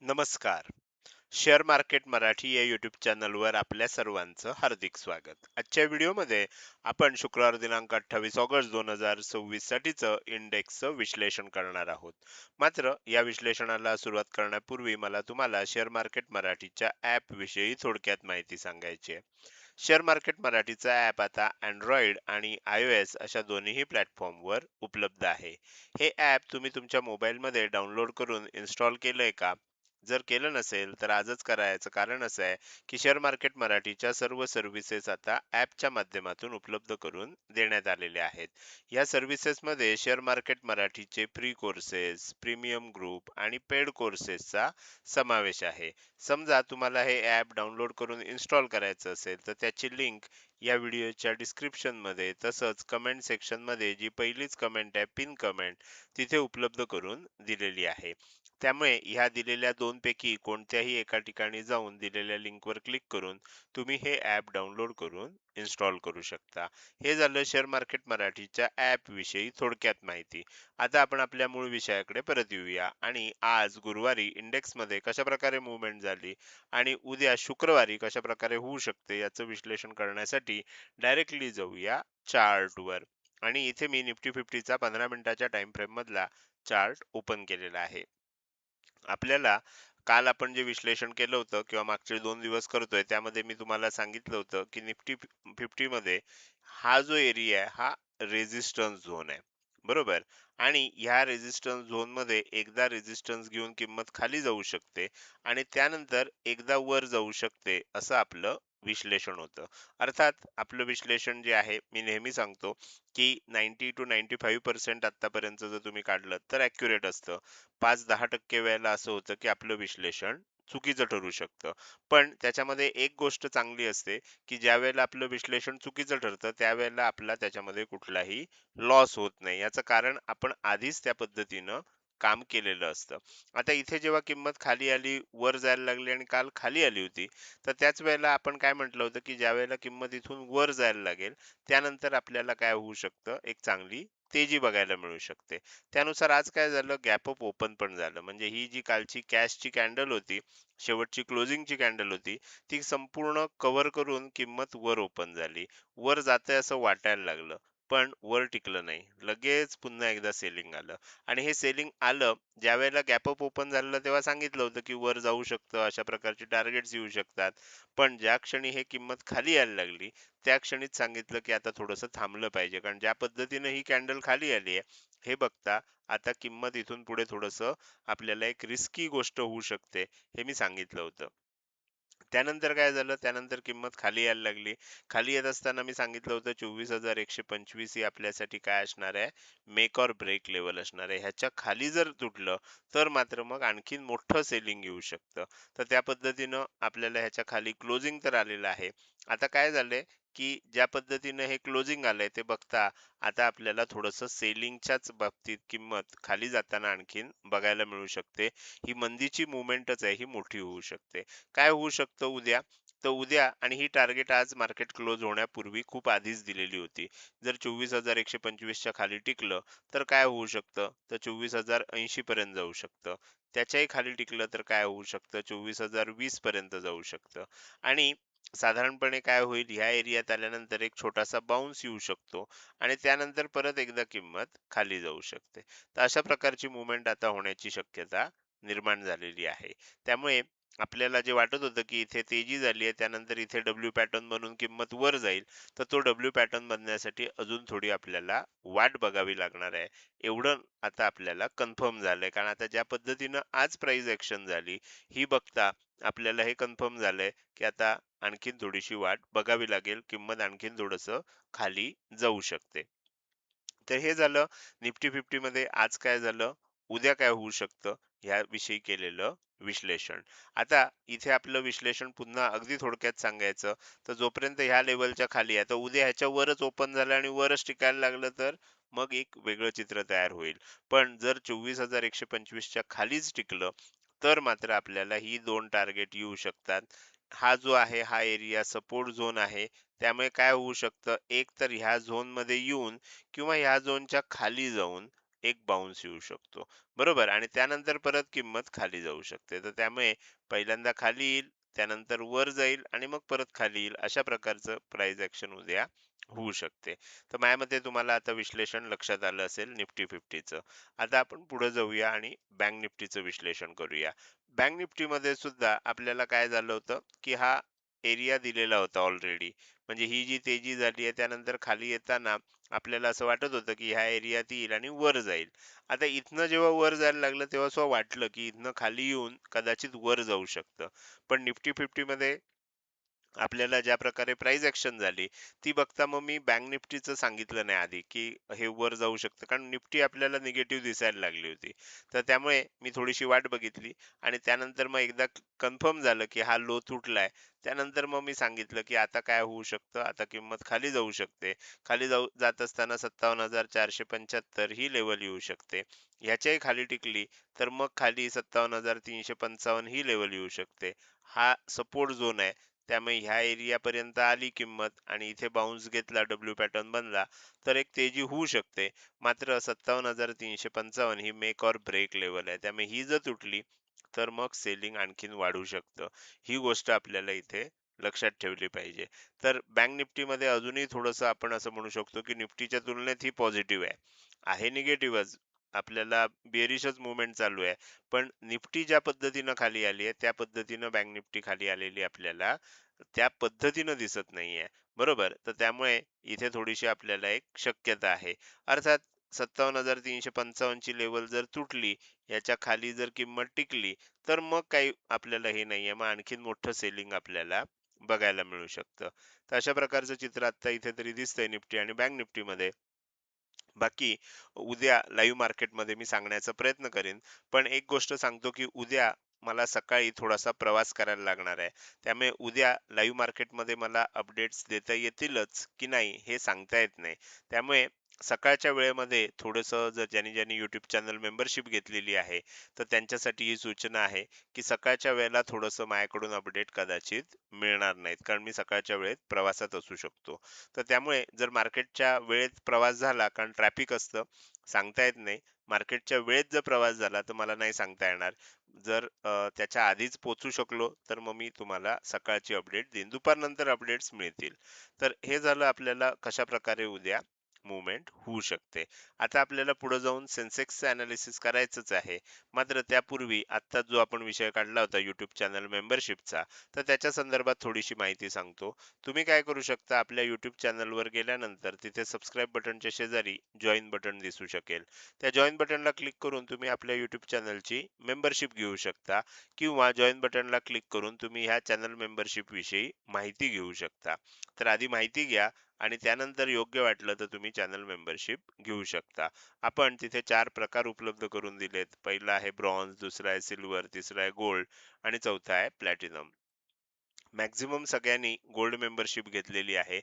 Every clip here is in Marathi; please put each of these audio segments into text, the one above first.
नमस्कार. शेअर मार्केट मराठी या यूट्यूब चॅनलवर आपल्या सर्वांचं हार्दिक स्वागत. आजच्या व्हिडिओमध्ये आपण शुक्रवार दिनांक 28 ऑगस्ट 2026 साठीचं इंडेक्सचं विश्लेषण करणार आहोत. मात्र या विश्लेषणाला सुरुवात करण्यापूर्वी मला तुम्हाला शेअर मार्केट मराठीच्या ॲप विषयी थोडक्यात माहिती सांगायची आहे. शेअर मार्केट मराठीचा ॲप आता अँड्रॉइड आणि iOS अशा दोन्हीही प्लॅटफॉर्मवर उपलब्ध आहे. हे ॲप तुम्ही तुमच्या मोबाईलमध्ये डाउनलोड करून इन्स्टॉल केलंय का? जर केलं नसेल तर आजच करायचं कारण असं आहे की शेअर मार्केट मराठीच्या सर्व सर्व्हिसेस आता ॲपच्या माध्यमातून उपलब्ध करून देण्यात आलेले आहेत. या सर्व्हिसेसमध्ये शेअर मार्केट मराठीचे फ्री कोर्सेस, प्रीमियम ग्रुप आणि पेड कोर्सेसचा समावेश आहे. समजा तुम्हाला हे ॲप डाउनलोड करून इन्स्टॉल करायचं असेल तर त्याची लिंक या व्हिडिओच्या डिस्क्रिप्शन मध्ये तसंच कमेंट सेक्शन मध्ये जी पहिलीच कमेंट आहे पिन कमेंट तिथे उपलब्ध करून दिलेली आहे. त्यामुळे ह्या दिलेल्या दोनपैकी कोणत्याही एका ठिकाणी जाऊन दिलेल्या लिंकवर क्लिक करून तुम्ही हे ॲप डाउनलोड करून इन्स्टॉल करू शकता. हे झालं शेअर मार्केट मराठीच्या ॲप विषयी थोडक्यात माहिती. आता आपण आपल्या मूळ विषयाकडे परत येऊया आणि आज गुरुवारी इंडेक्समध्ये कशा प्रकारे मूव्हमेंट झाली आणि उद्या शुक्रवारी कशा प्रकारे होऊ शकते याचं विश्लेषण करण्यासाठी डायरेक्टली जाऊया चार्टवर. आणि इथे मी निफ्टी फिफ्टीचा 15 मिनिटाच्या टाइम फ्रेम मधला चार्ट ओपन केलेला आहे. आपल्याला काल आपण जे विश्लेषण केलं होतं किंवा मागचे 2 दिवस करतोय त्यामध्ये मी तुम्हाला सांगितलं होतं की निफ्टी फिफ्टी मध्ये हा जो एरिया आहे हा रेजिस्टन्स झोन आहे, बरोबर. आणि ह्या रेजिस्टन्स झोन मध्ये एकदा रेजिस्टन्स घेऊन किंमत खाली जाऊ शकते आणि त्यानंतर एकदा वर जाऊ शकते असं आपलं विश्लेषण होतं. अर्थात आपलं विश्लेषण जे आहे मी नेहमी सांगतो की 90 to 95% आतापर्यंत जर तुम्ही काढलं तर ॲक्युरेट असतं. 5-10% वेळेला असं होतं की आपलं विश्लेषण चुकीचं ठरू शकतं. पण त्याच्यामध्ये एक गोष्ट चांगली असते की ज्या वेळेला आपलं विश्लेषण चुकीचं ठरतं त्यावेळेला आपला त्याच्यामध्ये कुठलाही लॉस होत नाही. याचं कारण आपण आधीच त्या पद्धतीनं काम केलेलं असतं. आता इथे जेव्हा किंमत खाली आली, वर जायला लागली आणि काल खाली आली होती, तर त्याच वेळेला आपण काय म्हटलं होतं की ज्या वेळेला किंमत इथून वर जायला लागेल, त्यानंतर आपल्याला काय होऊ शकतं, एक चांगली तेजी बघायला मिळू शकते. त्यानुसार आज काय झालं, गॅप अप ओपन पण झालं. म्हणजे ही जी कालची कॅशची कॅन्डल होती, शेवटची क्लोजिंगची कॅन्डल होती, ती संपूर्ण कव्हर करून किंमत वर ओपन झाली. वर जाते असं वाटायला लागलं, पण वर टिकलं नाही. लगेच पुन्हा एकदा सेलिंग आलं आणि हे सेलिंग आलं ज्यावेळेला गॅप अप ओपन झालेलं तेव्हा सांगितलं होतं की वर जाऊ शकतं, अशा प्रकारचे टार्गेट्स येऊ शकतात. पण ज्या क्षणी हे किंमत खाली यायला लागली त्या क्षणीच सांगितलं की आता थोडंसं थांबलं पाहिजे, कारण ज्या पद्धतीने ही कॅन्डल खाली आली आहे हे बघता आता किंमत इथून पुढे थोडंसं आपल्याला एक रिस्की गोष्ट होऊ शकते, हे मी सांगितलं होतं. त्यानंतर काय झालं, त्यानंतर किंमत खाली यायला लागली. खाली येत असताना मी सांगितलं होतं 24,125 ही आपल्यासाठी काय असणार आहे, मेक ऑर ब्रेक लेवल असणार आहे. ह्याच्या खाली जर तुटलं तर मात्र मग आणखीन मोठं सेलिंग येऊ शकतं. तर त्या पद्धतीनं आपल्याला ह्याच्या खाली क्लोजिंग तर आलेलं आहे. आता काय झालंय की ज्या पद्धतीनं हे क्लोजिंग आलंय ते बघता आता आपल्याला थोडंसं सेलिंगच्याच बाबतीत किंमत खाली जाताना आणखीन बघायला मिळू शकते. ही मंदीची मुवमेंटच आहे, ही मोठी होऊ शकते. काय होऊ शकतं उद्या, तर उद्या आणि ही टार्गेट आज मार्केट क्लोज होण्यापूर्वी खूप आधीच दिलेली होती. जर 24,125 च्या खाली टिकलं तर काय होऊ शकतं, तर 24,080 पर्यंत जाऊ शकतं. त्याच्याही खाली टिकलं तर काय होऊ शकतं, 24,020 पर्यंत जाऊ शकतं. आणि साधारणपणे काय होईल, ह्या एरियात आल्यानंतर एक छोटासा बाउन्स येऊ शकतो आणि त्यानंतर परत एकदा किंमत खाली जाऊ शकते. तर अशा प्रकारची मुवमेंट आता होण्याची शक्यता निर्माण झालेली आहे. त्यामुळे आपल्याला जे वाटत होतं की इथे तेजी झाली आहे त्यानंतर इथे डब्ल्यू पॅटर्न बनून किंमत वर जाईल, तर तो डब्ल्यू पॅटर्न बनण्यासाठी अजून थोडी आपल्याला वाट बघावी लागणार आहे. एवढं आता आपल्याला कन्फर्म झालंय, कारण आता ज्या पद्धतीनं आज प्राइस ऍक्शन झाली ही बघता आपल्याला हे कन्फर्म झालंय की आता आणखीन थोडीशी वाट बघावी लागेल, किंमत आणखीन थोडस खाली जाऊ शकते. तर हे झालं निफ्टी फिफ्टी मध्ये आज काय झालं, उद्या काय होऊ शकतं ह्याविषयी केलेलं विश्लेषण. आता इथे आपलं विश्लेषण पुन्हा अगदी थोडक्यात सांगायचं तर जोपर्यंत ह्या लेवलच्या खाली आहे तर उद्या ह्याच्या वरच ओपन झालं आणि वरच टिकायला लागलं तर मग एक वेगळं चित्र तयार होईल. पण जर 24,125 च्या खालीच टिकलं तर मात्र आपल्याला ही दोन टार्गेट येऊ शकतात. हा जो आहे हा एरिया सपोर्ट झोन आहे. त्यामुळे काय होऊ शकतं, एक तर ह्या झोन मध्ये येऊन किंवा ह्या झोनच्या खाली जाऊन एक बाउन्स येऊ शकतो, बरोबर. आणि त्यानंतर परत किंमत खाली जाऊ शकते. तर त्यामुळे पहिल्यांदा खाली येईल, त्यानंतर वर जाईल आणि मग परत खाली येईल. अशा प्रकारचं प्राइस ऍक्शन उद्या होऊ शकते. तर माझ्या मते तुम्हाला आता विश्लेषण लक्षात आलं असेल निफ्टी फिफ्टीचं. आता आपण पुढे जाऊया आणि बँक निफ्टीचं विश्लेषण करूया. बँक निफ्टीमध्ये सुद्धा आपल्याला काय झालं होतं, की हा एरिया दिलेला होता ऑलरेडी. म्हणजे ही जी तेजी झाली आहे त्यानंतर खाली येताना आपल्याला असं वाटत होतं, की ह्या एरियात येईल आणि वर जाईल. आता इथनं जेव्हा वर जायला लागलं तेव्हा असं वाटलं, की इथनं खाली येऊन कदाचित वर जाऊ शकतं. पण निफ्टी फिफ्टीमध्ये आपल्याला ज्या प्रकारे प्राइस ऍक्शन झाली, ती बघता मग मी बँक निफ्टीचं सांगितलं नाही आधी, की हे वर जाऊ शकतं. कारण निफ्टी आपल्याला निगेटिव्ह दिसायला लागली होती. तर त्यामुळे मी थोडीशी वाट बघितली आणि त्यानंतर मग एकदा कन्फर्म झालं, की हा लो तुटलाय. त्यानंतर मग मी सांगितलं, की आता काय होऊ शकतं, आता किंमत खाली जाऊ शकते. खाली जात असताना 57,475 ही लेव्हल येऊ शकते. ह्याच्याही खाली टिकली, तर मग खाली 57,355 ही लेव्हल येऊ शकते. हा सपोर्ट झोन आहे. त्यामुळे ह्या एरियापर्यंत आली किंमत आणि इथे बाउन्स घेतला, डब्ल्यू पॅटर्न बनला, तर एक तेजी होऊ शकते. मात्र 57,355 ही मेक ऑर ब्रेक लेवल आहे. त्यामुळे ही जर तुटली तर मग सेलिंग आणखीन वाढू शकतं. ही गोष्ट आपल्याला इथे लक्षात ठेवली पाहिजे. तर बँक निफ्टीमध्ये अजूनही थोडंसं आपण असं म्हणू शकतो, की निफ्टीच्या तुलनेत ही पॉझिटिव्ह आहे. आहे निगेटिव्हच. आपल्याला बेरिशच मूव्हमेंट चालू आहे. पण निफ्टी ज्या पद्धतीनं खाली आली आहे, त्या पद्धतीनं बँक निफ्टी खाली आलेली आपल्याला त्या पद्धतीनं दिसत नाहीये. बरोबर? तर त्यामुळे इथे थोडीशी आपल्याला एक शक्यता आहे. अर्थात 57,355 ची लेव्हल जर तुटली, याच्या खाली जर किंमत टिकली, तर मग काही आपल्याला हे नाहीये. मग आणखीन मोठं सेलिंग आपल्याला बघायला मिळू शकतं. तर अशा प्रकारचं चित्र आता इथे तरी दिसतंय निफ्टी आणि बँक निफ्टीमध्ये. बाकी उद्या लाईव्ह मार्केटमध्ये मी सांगण्याचा प्रयत्न करेन. पण एक गोष्ट सांगतो, की उद्या मला सकाळी थोडासा प्रवास करायला लागणार आहे. त्यामुळे उद्या लाईव्ह मार्केटमध्ये मला अपडेट्स देता येतीलच की नाही हे सांगता येत नाही. त्यामुळे सकाळच्या वेळेमध्ये थोडंसं जर ज्यांनी यूट्यूब चॅनल मेंबरशिप घेतलेली आहे, तर त्यांच्यासाठी ही सूचना आहे, की सकाळच्या वेळेला थोडंसं माझ्याकडून अपडेट कदाचित मिळणार नाहीत. कारण मी सकाळच्या वेळेत प्रवासात असू शकतो. तर त्यामुळे जर मार्केटच्या वेळेत प्रवास झाला, कारण ट्रॅफिक असतं, सांगता येत नाही. मार्केटच्या वेळेत जर प्रवास झाला तर मला नाही सांगता येणार. जर त्याच्या आधीच पोहोचू शकलो तर मग मी तुम्हाला सकाळची अपडेट देईन. दुपारनंतर अपडेट्स मिळतील. तर हे झालं आपल्याला कशा प्रकारे उद्या मुवमेंट होऊ शकते. आता आपल्याला पुढे जाऊन सेन्सेक्सचं अनालिसिस करायचंच आहे. मात्र त्यापूर्वी आत्ता जो आपण विषय काढला होता YouTube चॅनल मेंबरशिपचा, तर त्याच्या संदर्भात थोडीशी माहिती सांगतो. तुम्ही काय करू शकता, आपल्या YouTube चॅनलवर गेल्यानंतर तिथे सबस्क्राईब बटनच्या शेजारी जॉइन बटन दिसू शकेल. त्या जॉइन बटनला क्लिक करून तुम्ही आपल्या YouTube चॅनलची मेंबरशिप घेऊ शकता किंवा जॉइन बटनला क्लिक करून तुम्ही ह्या चॅनल मेंबरशिप विषयी माहिती घेऊ शकता. तर आधी माहिती घ्या आणि त्यानंतर योग्य वाटलं तर तुम्ही चॅनल मेंबरशिप घेऊ शकता. आपण तिथे 4 प्रकार उपलब्ध करून दिलेत. पहिला आहे ब्रॉन्झ, दुसरा आहे सिल्वर, तिसरा आहे गोल्ड आणि चौथा आहे प्लॅटिनम. मॅक्झिमम सगळ्यांनी गोल्ड मेंबरशिप घेतलेली आहे.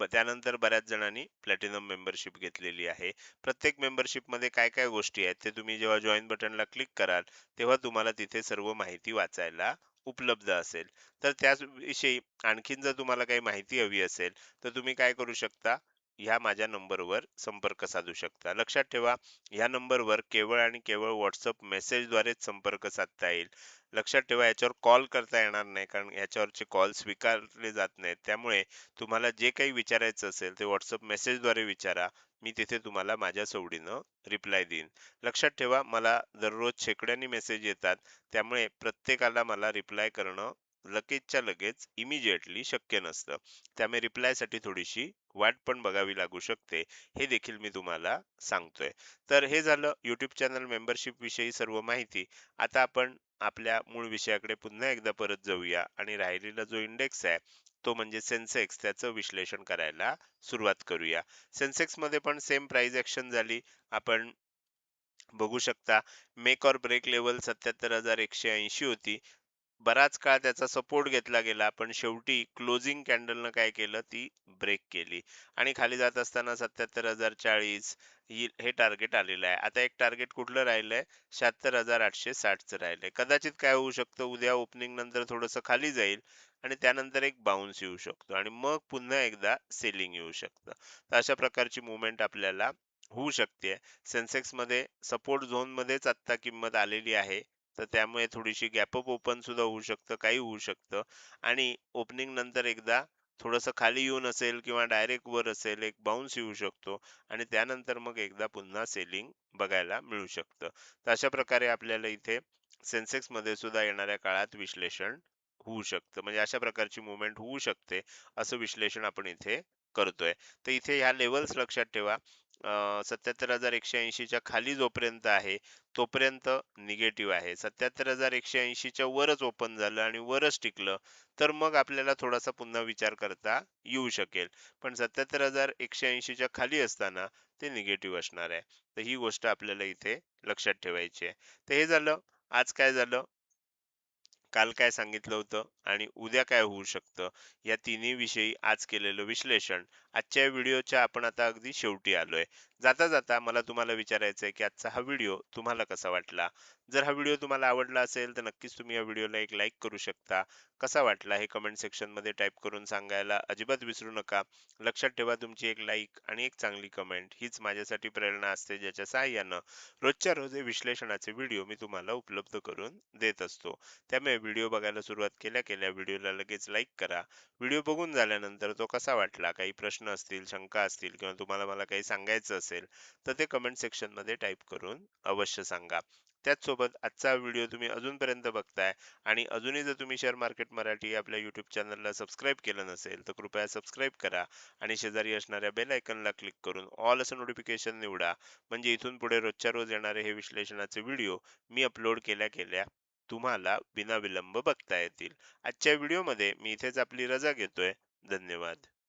त्यानंतर बऱ्याच जणांनी प्लॅटिनम मेंबरशिप घेतलेली आहे. प्रत्येक मेंबरशिपमध्ये काय काय गोष्टी आहेत ते तुम्ही जेव्हा जॉइन बटनला क्लिक कराल तेव्हा तुम्हाला तिथे सर्व माहिती वाचायला उपलब्ध असेल. तर त्याविषयी आणखीन जर तुम्हाला काही माहिती हवी असेल तर तुम्ही काय करू शकता, ह्या माझ्या नंबरवर संपर्क साधू शकता. लक्षात ठेवा, ह्या नंबरवर केवळ आणि केवळ व्हॉट्सअप मेसेजद्वारेच संपर्क साधता येईल. लक्षात ठेवा, याच्यावर कॉल करता येणार नाही, कारण याच्यावरचे कॉल स्वीकारले जात नाहीत. त्यामुळे तुम्हाला जे काही विचारायचं असेल ते व्हॉट्सअप मेसेजद्वारे विचारा. मी तिथे तुम्हाला माझ्या सवडीनं रिप्लाय देईन. लक्षात ठेवा, मला दररोज शेकड्यांनी मेसेज येतात. त्यामुळे प्रत्येकाला मला रिप्लाय करणं लगेचच्या लगेच इमिजिएटली शक्य नसतं. त्यामुळे रिप्लायसाठी थोडीशी वाट पण बघावी लागू शकते. हे देखील मी तुम्हाला सांगतोय. तर हे झालं YouTube चॅनल मेंबरशिप विषयी सर्व माहिती. आता आपण आपल्या मूळ विषयाकडे पुन्हा एकदा परत जाऊया आणि राहिलेला जो इंडेक्स आहे तो म्हणजे सेन्सेक्स, त्याचं विश्लेषण करायला सुरुवात करूया. सेन्सेक्स मध्ये पण सेम प्राइस ऍक्शन झाली. आपण बघू शकता, मेक ऑर ब्रेक लेवल 77,180 होती. बराच काळ त्याचा सपोर्ट घेतला गेला, पण शेवटी क्लोजिंग कॅन्डलनं काय केलं, ती ब्रेक केली आणि खाली जात असताना 77,040 हे टार्गेट आलेलं आहे. आता एक टार्गेट कुठलं राहिलंय, 76,860चं राहिलंय. कदाचित काय होऊ शकतं, उद्या ओपनिंग नंतर थोडंसं खाली जाईल आणि त्यानंतर एक बाउन्स येऊ शकतो आणि मग पुन्हा एकदा सेलिंग येऊ शकतं. तर अशा प्रकारची मुवमेंट आपल्याला होऊ शकते. सेन्सेक्समध्ये सपोर्ट झोनमध्येच आत्ता किंमत आलेली आहे. तर त्यामुळे थोडीशी गॅप अप ओपन सुद्धा होऊ शकतं, काही होऊ शकतं आणि ओपनिंग नंतर एकदा थोडंसं खाली येऊन असेल किंवा डायरेक्ट वर असेल, एक बाउन्स येऊ शकतो आणि त्यानंतर मग एकदा पुन्हा सेलिंग बघायला मिळू शकतं. तर अशा प्रकारे आपल्याला इथे सेन्सेक्समध्ये सुद्धा येणाऱ्या काळात विश्लेषण होऊ शकतं. म्हणजे अशा प्रकारची मूव्हमेंट होऊ शकते, असं विश्लेषण आपण इथे करतोय. तर इथे ह्या लेव्हल्स लक्षात ठेवा. 77,180 च्या खाली जोपर्यंत आहे, तोपर्यंत निगेटिव्ह आहे. 77,180 च्या वरच ओपन झालं आणि वरच टिकलं, तर मग आपल्याला थोडासा पुन्हा विचार करता येऊ शकेल. पण 77,180 च्या खाली असताना ते निगेटिव्ह असणार आहे. तर ही गोष्ट आपल्याला इथे लक्षात ठेवायची आहे. तर हे झालं. आज काय झालं? काल काय सांगितलं होतं आणि उद्या काय होऊ शकतं, या तिन्ही विषयी आज केलेलं विश्लेषण. आजच्या व्हिडिओच्या आपण आता अगदी शेवटी आलोय. जाता जाता मला तुम्हाला विचारायचं आहे की आजचा हा व्हिडिओ तुम्हाला कसा वाटला. जर हा व्हिडिओ तुम्हाला आवडला असेल तर नक्कीच तुम्ही या व्हिडिओला एक लाईक करू शकता. कसा वाटला हे कमेंट सेक्शन मध्ये टाईप करून सांगायला अजिबात विसरू नका. लक्षात ठेवा, तुमची एक लाईक आणि एक चांगली कमेंट हीच माझ्यासाठी प्रेरणा असते, ज्याच्या सहाय्यानं रोजच्या रोज हे विश्लेषणाचे व्हिडिओ मी तुम्हाला उपलब्ध करून देत असतो. त्यामुळे व्हिडिओ बघायला सुरुवात केल्या केल्या व्हिडिओला लगेच लाईक करा. व्हिडिओ बघून झाल्यानंतर तो कसा वाटला, काही प्रश्न असतील, शंका असतील किंवा तुम्हाला मला काही सांगायचं असेल तर ते कमेंट सेक्शन मध्ये टाईप करून अवश्य सांगा. त्याचसोबत आजचा व्हिडिओ तुम्ही अजूनपर्यंत बघताय आणि अजूनही जर तुम्ही शेअर मार्केट मराठी आपल्या युट्यूब चॅनलला सबस्क्राईब केलं नसेल तर कृपया सबस्क्राईब करा आणि शेजारी असणाऱ्या बेल आयकनला क्लिक करून ऑल असं नोटिफिकेशन निवडा. म्हणजे इथून पुढे रोजच्या रोज येणारे हे विश्लेषणाचे व्हिडिओ मी अपलोड केल्या केल्या तुम्हाला विनाविलंब बघता येतील. आजच्या व्हिडिओमध्ये मी इथेच आपली रजा घेतोय. धन्यवाद.